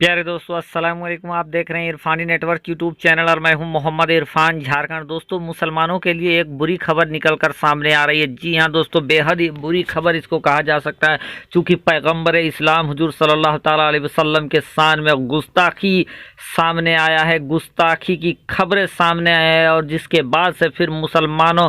प्यारे दोस्तों, अस्सलाम वालेकुम। आप देख रहे हैं इरफानी नेटवर्क यूट्यूब चैनल और मैं हूं मोहम्मद इरफान झारखंड। दोस्तों, मुसलमानों के लिए एक बुरी खबर निकल कर सामने आ रही है। जी हां दोस्तों, बेहद ही बुरी खबर इसको कहा जा सकता है, चूँकि पैगंबर इस्लाम हुजूर सल्लल्लाहु ताला अलैहि वसल्लम के शान में गुस्ताखी सामने आया है, गुस्ताखी की खबरें सामने आए हैं और जिसके बाद से फिर मुसलमानों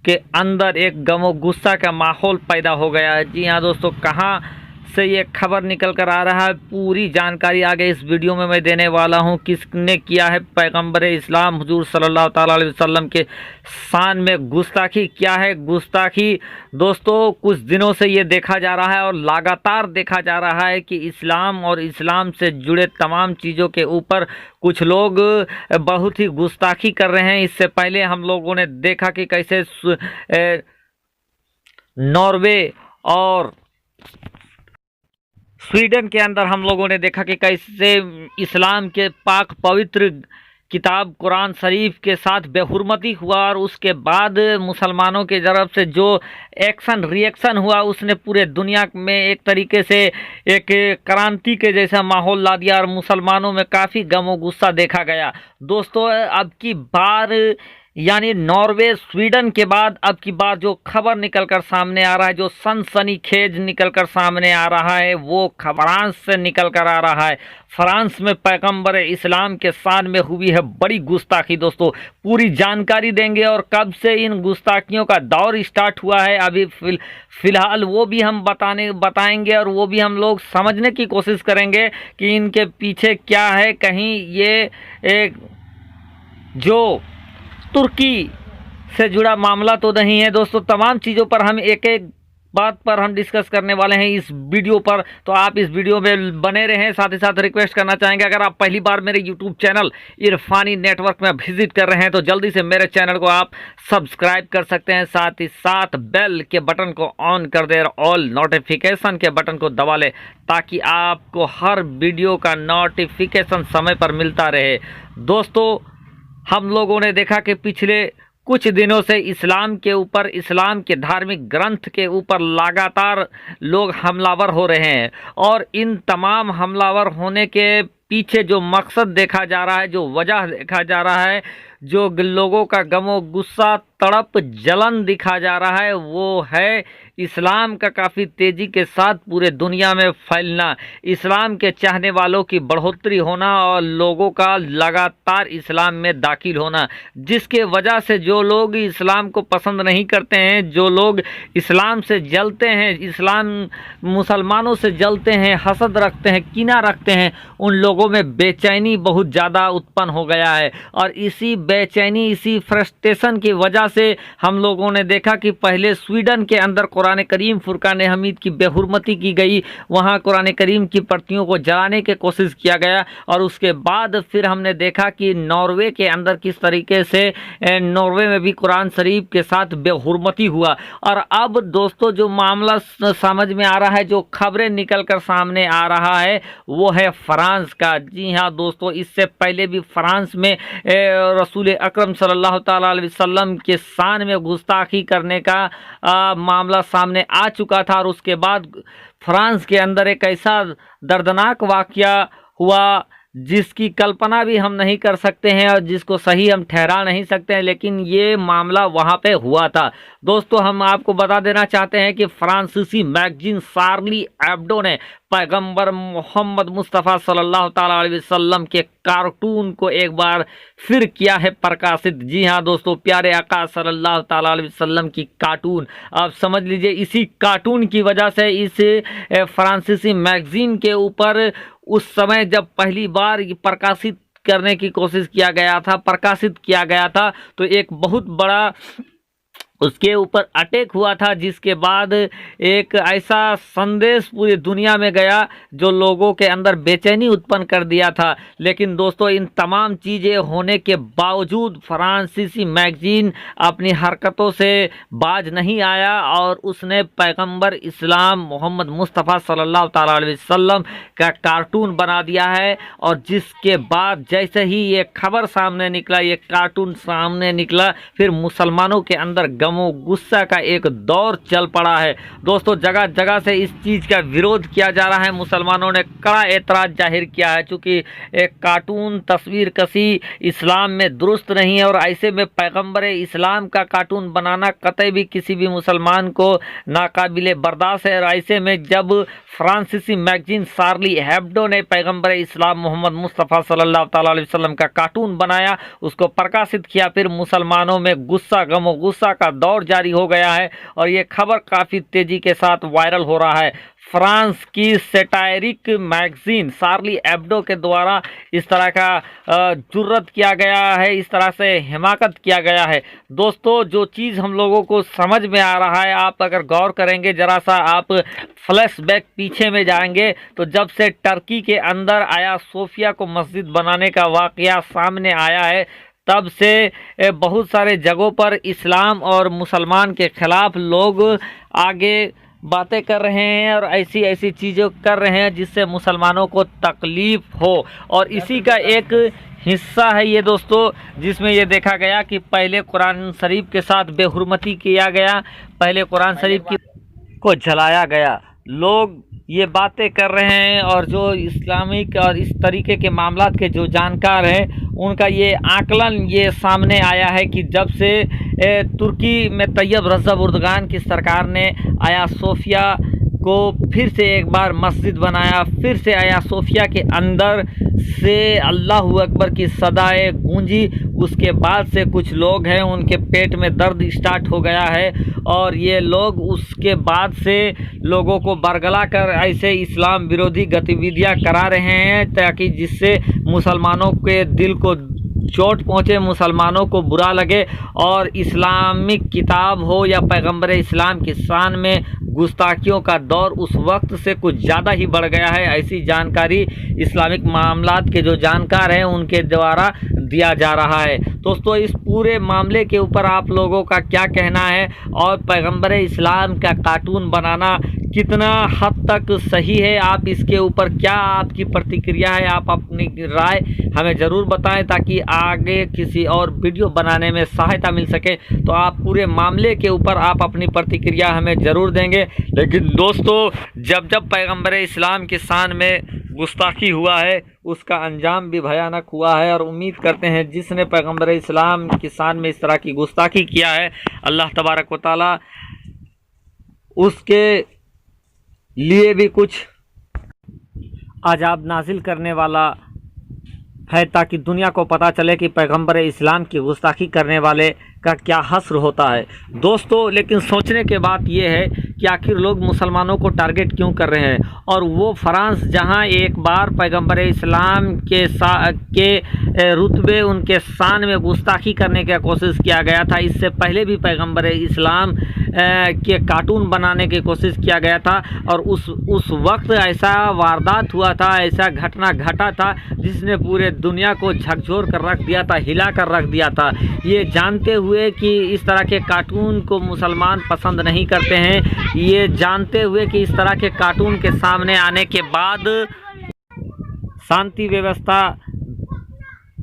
के अंदर एक गमो गुस्सा का माहौल पैदा हो गया है। जी हाँ दोस्तों, कहाँ से ये खबर निकल कर आ रहा है, पूरी जानकारी आगे इस वीडियो में मैं देने वाला हूँ। किसने किया है पैगंबर इस्लाम हुजूर सल्लल्लाहु ताला अलैहि वसल्लम के शान में गुस्ताखी, क्या है गुस्ताखी। दोस्तों, कुछ दिनों से ये देखा जा रहा है और लगातार देखा जा रहा है कि इस्लाम और इस्लाम से जुड़े तमाम चीज़ों के ऊपर कुछ लोग बहुत ही गुस्ताखी कर रहे हैं। इससे पहले हम लोगों ने देखा कि कैसे नॉर्वे और स्वीडन के अंदर हम लोगों ने देखा कि कैसे इस्लाम के पाक पवित्र किताब कुरान शरीफ के साथ बेहुरमती हुआ और उसके बाद मुसलमानों की तरफ से जो एक्शन रिएक्शन हुआ उसने पूरे दुनिया में एक तरीके से एक क्रांति के जैसा माहौल ला दिया और मुसलमानों में काफ़ी गम और गुस्सा देखा गया। दोस्तों, अब की बार यानी नॉर्वे स्वीडन के बाद अब की बार जो खबर निकलकर सामने आ रहा है, जो सनसनीखेज निकलकर सामने आ रहा है, वो फ्रांस से निकल कर आ रहा है। फ्रांस में पैगंबर इस्लाम के शान में हुई है बड़ी गुस्ताखी। दोस्तों, पूरी जानकारी देंगे और कब से इन गुस्ताखियों का दौर स्टार्ट हुआ है अभी फिलहाल वो भी हम बताएंगे और वो भी हम लोग समझने की कोशिश करेंगे कि इनके पीछे क्या है। कहीं ये एक जो तुर्की से जुड़ा मामला तो नहीं है। दोस्तों, तमाम चीज़ों पर हम एक एक बात पर हम डिस्कस करने वाले हैं इस वीडियो पर, तो आप इस वीडियो में बने रहें। साथ ही साथ रिक्वेस्ट करना चाहेंगे, अगर आप पहली बार मेरे यूट्यूब चैनल इरफानी नेटवर्क में विजिट कर रहे हैं तो जल्दी से मेरे चैनल को आप सब्सक्राइब कर सकते हैं। साथ ही साथ बेल के बटन को ऑन कर दें और ऑल नोटिफिकेशन के बटन को दबा लें ताकि आपको हर वीडियो का नोटिफिकेशन समय पर मिलता रहे। दोस्तों, हम लोगों ने देखा कि पिछले कुछ दिनों से इस्लाम के ऊपर, इस्लाम के धार्मिक ग्रंथ के ऊपर लगातार लोग हमलावर हो रहे हैं और इन तमाम हमलावर होने के पीछे जो मकसद देखा जा रहा है, जो वजह देखा जा रहा है, जो लोगों का गमो गुस्सा तड़प जलन दिखा जा रहा है, वो है इस्लाम का काफ़ी तेज़ी के साथ पूरे दुनिया में फैलना, इस्लाम के चाहने वालों की बढ़ोतरी होना और लोगों का लगातार इस्लाम में दाखिल होना, जिसके वजह से जो लोग इस्लाम को पसंद नहीं करते हैं, जो लोग इस्लाम से जलते हैं, इस्लाम मुसलमानों से जलते हैं, हसद रखते हैं, कीना रखते हैं, उन लोगों में बेचैनी बहुत ज़्यादा उत्पन्न हो गया है। और इसी बेचैनी, इसी फ्रस्ट्रेशन की वजह से हम लोगों ने देखा कि पहले स्वीडन के अंदर कुरान करीम फुरकान हमीद की बेहुरमती की गई, वहाँ कुरान करीम की प्रतियों को जलाने की कोशिश किया गया और उसके बाद फिर हमने देखा कि नॉर्वे के अंदर किस तरीके से नॉर्वे में भी कुरान शरीफ के साथ बेहुरमती हुआ। और अब दोस्तों, जो मामला समझ में आ रहा है, जो खबरें निकल कर सामने आ रहा है, वो है फ्रांस का। जी हाँ दोस्तों, इससे पहले भी फ्रांस में रसूल अकरम सल्लल्लाहु ताला अलैहि वसल्लम के शान में गुस्ताखी करने का मामला सामने आ चुका था और उसके बाद फ्रांस के अंदर एक ऐसा दर्दनाक वाकया हुआ जिसकी कल्पना भी हम नहीं कर सकते हैं और जिसको सही हम ठहरा नहीं सकते हैं, लेकिन ये मामला वहाँ पे हुआ था। दोस्तों, हम आपको बता देना चाहते हैं कि फ्रांसीसी मैगजीन शार्ली एब्डो ने पैगंबर मोहम्मद मुस्तफ़ा सल्लल्लाहु ताला अलैहि वसल्लम के कार्टून को एक बार फिर किया है प्रकाशित। जी हाँ दोस्तों, प्यारे आका सल्लल्लाहु ताला अलैहि वसल्लम की कार्टून, आप समझ लीजिए इसी कार्टून की वजह से इस फ्रांसीसी मैगजीन के ऊपर उस समय जब पहली बार प्रकाशित करने की कोशिश किया गया था, प्रकाशित किया गया था, तो एक बहुत बड़ा उसके ऊपर अटैक हुआ था, जिसके बाद एक ऐसा संदेश पूरी दुनिया में गया जो लोगों के अंदर बेचैनी उत्पन्न कर दिया था। लेकिन दोस्तों, इन तमाम चीज़ें होने के बावजूद फ्रांसीसी मैगजीन अपनी हरकतों से बाज नहीं आया और उसने पैगंबर इस्लाम मोहम्मद मुस्तफ़ा सल्लल्लाहु ताला अलैहि वसल्लम का कार्टून बना दिया है। और जिसके बाद जैसे ही ये खबर सामने निकला, ये कार्टून सामने निकला, फिर मुसलमानों के अंदर गमो गुस्सा का एक दौर चल पड़ा है। दोस्तों जगह जगह से इस चीज़ का विरोध किया जा रहा है। मुसलमानों ने कड़ा एतराज़ जाहिर किया है, चूँकि एक कार्टून तस्वीर कसी इस्लाम में दुरुस्त नहीं है और ऐसे में पैगंबर इस्लाम का कार्टून बनाना कतई भी किसी भी मुसलमान को नाकाबिले बर्दाश्त है। और ऐसे में जब फ्रांसीसी मैगजीन शार्ली हेब्डो ने पैगंबर इस्लाम मोहम्मद मुस्तफ़ा सल्लल्लाहु अलैहि वसल्लम का कार्टून बनाया, उसको प्रकाशित किया, फिर मुसलमानों में गुस्सा गमो गुस्सा का दौर जारी हो गया है और ये खबर काफ़ी तेज़ी के साथ वायरल हो रहा है। फ्रांस की सैटायरिक मैगजीन शार्ली एब्डो के द्वारा इस तरह का जुर्रत किया गया है, इस तरह से हिमाकत किया गया है। दोस्तों जो चीज़ हम लोगों को समझ में आ रहा है, आप अगर गौर करेंगे, ज़रा सा आप फ्लैशबैक पीछे में जाएंगे तो जब से टर्की के अंदर आया सोफिया को मस्जिद बनाने का वाक़या सामने आया है, तब से बहुत सारे जगहों पर इस्लाम और मुसलमान के ख़िलाफ़ लोग आगे बातें कर रहे हैं और ऐसी ऐसी चीज़ें कर रहे हैं जिससे मुसलमानों को तकलीफ़ हो। और इसी का एक हिस्सा है ये दोस्तों, जिसमें ये देखा गया कि पहले कुरान शरीफ के साथ बेहुरमती किया गया, पहले कुरान शरीफ को जलाया गया। लोग ये बातें कर रहे हैं और जो इस्लामिक और इस तरीके के मामलात के जो जानकार हैं उनका ये आकलन ये सामने आया है कि जब से तुर्की में तैयब रजब उर्दगान की सरकार ने आया सोफिया को फिर से एक बार मस्जिद बनाया, फिर से आया सोफिया के अंदर से अल्लाहू अकबर की सदाएं गूंजी, उसके बाद से कुछ लोग हैं उनके पेट में दर्द स्टार्ट हो गया है और ये लोग उसके बाद से लोगों को बरगला कर ऐसे इस्लाम विरोधी गतिविधियां करा रहे हैं ताकि जिससे मुसलमानों के दिल को चोट पहुँचे, मुसलमानों को बुरा लगे और इस्लामिक किताब हो या पैगंबर इस्लाम की शान में गुस्ताखियों का दौर उस वक्त से कुछ ज़्यादा ही बढ़ गया है। ऐसी जानकारी इस्लामिक मामलात के जो जानकार हैं उनके द्वारा दिया जा रहा है। दोस्तों इस पूरे मामले के ऊपर आप लोगों का क्या कहना है और पैगंबर इस्लाम का कार्टून बनाना कितना हद तक सही है, आप इसके ऊपर क्या आपकी प्रतिक्रिया है, आप अपनी राय हमें ज़रूर बताएं ताकि आगे किसी और वीडियो बनाने में सहायता मिल सके। तो आप पूरे मामले के ऊपर आप अपनी प्रतिक्रिया हमें ज़रूर देंगे। लेकिन दोस्तों जब जब पैगंबर इस्लाम की शान में गुस्ताखी हुआ है उसका अंजाम भी भयानक हुआ है और उम्मीद करते हैं जिसने पैगंबर इस्लाम की शान में इस तरह की गुस्ताखी किया है अल्लाह तबारक व तआला उसके लिए भी कुछ अजाब नाजिल करने वाला है ताकि दुनिया को पता चले कि पैगंबर इस्लाम की गुस्ताखी करने वाले का क्या हस्र होता है। दोस्तों लेकिन सोचने के बात यह है कि आखिर लोग मुसलमानों को टारगेट क्यों कर रहे हैं और वो फ्रांस जहां एक बार पैगंबर इस्लाम के रुतबे उनके शान में गुस्ताखी करने की कोशिश किया गया था, इससे पहले भी पैगंबर इस्लाम के कार्टून बनाने की कोशिश किया गया था और उस वक्त ऐसा वारदात हुआ था, ऐसा घटना घटा था जिसने पूरे दुनिया को झकझोर कर रख दिया था, हिला कर रख दिया था। ये जानते हुए कि इस तरह के कार्टून को मुसलमान पसंद नहीं करते हैं, ये जानते हुए कि इस तरह के कार्टून के सामने आने के बाद शांति व्यवस्था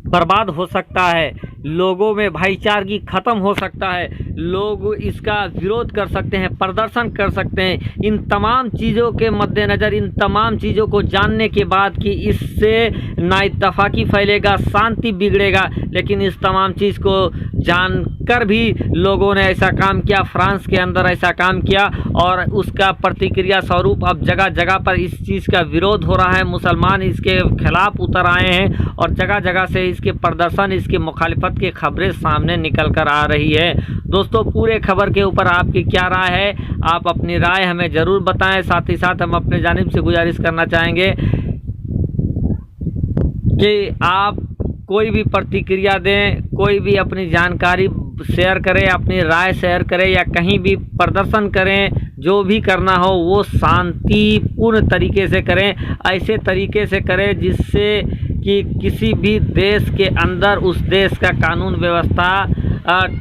बर्बाद हो सकता है, लोगों में भाईचारगी ख़त्म हो सकता है, लोग इसका विरोध कर सकते हैं, प्रदर्शन कर सकते हैं। इन तमाम चीज़ों के मद्देनज़र, इन तमाम चीज़ों को जानने के बाद कि इससे नाइत्तफ़ाक़ी फैलेगा, शांति बिगड़ेगा, लेकिन इस तमाम चीज़ को जानकर भी लोगों ने ऐसा काम किया, फ्रांस के अंदर ऐसा काम किया और उसका प्रतिक्रिया स्वरूप अब जगह जगह पर इस चीज़ का विरोध हो रहा है। मुसलमान इसके खिलाफ़ उतर आए हैं और जगह जगह से इसके प्रदर्शन, इसकी मुखालिफत की खबरें सामने निकल कर आ रही है। दोस्तों पूरे खबर के ऊपर आपकी क्या राय है, आप अपनी राय हमें ज़रूर बताएं। साथ ही साथ हम अपने जानिब से गुजारिश करना चाहेंगे कि आप कोई भी प्रतिक्रिया दें, कोई भी अपनी जानकारी शेयर करें, अपनी राय शेयर करें या कहीं भी प्रदर्शन करें, जो भी करना हो वो शांतिपूर्ण तरीके से करें, ऐसे तरीके से करें जिससे कि किसी भी देश के अंदर उस देश का कानून व्यवस्था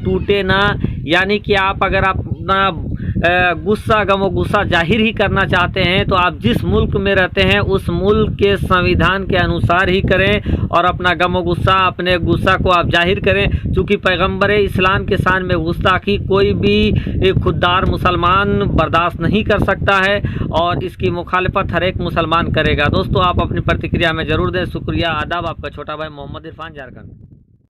टूटे ना। यानी कि आप अगर आप अपना गुस्सा गमो गुस्सा जाहिर ही करना चाहते हैं तो आप जिस मुल्क में रहते हैं उस मुल्क के संविधान के अनुसार ही करें और अपना गमो गुस्सा अपने गुस्सा को आप जाहिर करें। चूँकि पैगंबर इस्लाम के शान में गुस्ताखी कोई भी खुददार मुसलमान बर्दाश्त नहीं कर सकता है और इसकी मुखालिफत हर एक मुसलमान करेगा। दोस्तों, आप अपनी प्रतिक्रिया में ज़रूर दें। शुक्रिया, आदाब। आपका छोटा भाई मोहम्मद इरफान, झारखंड।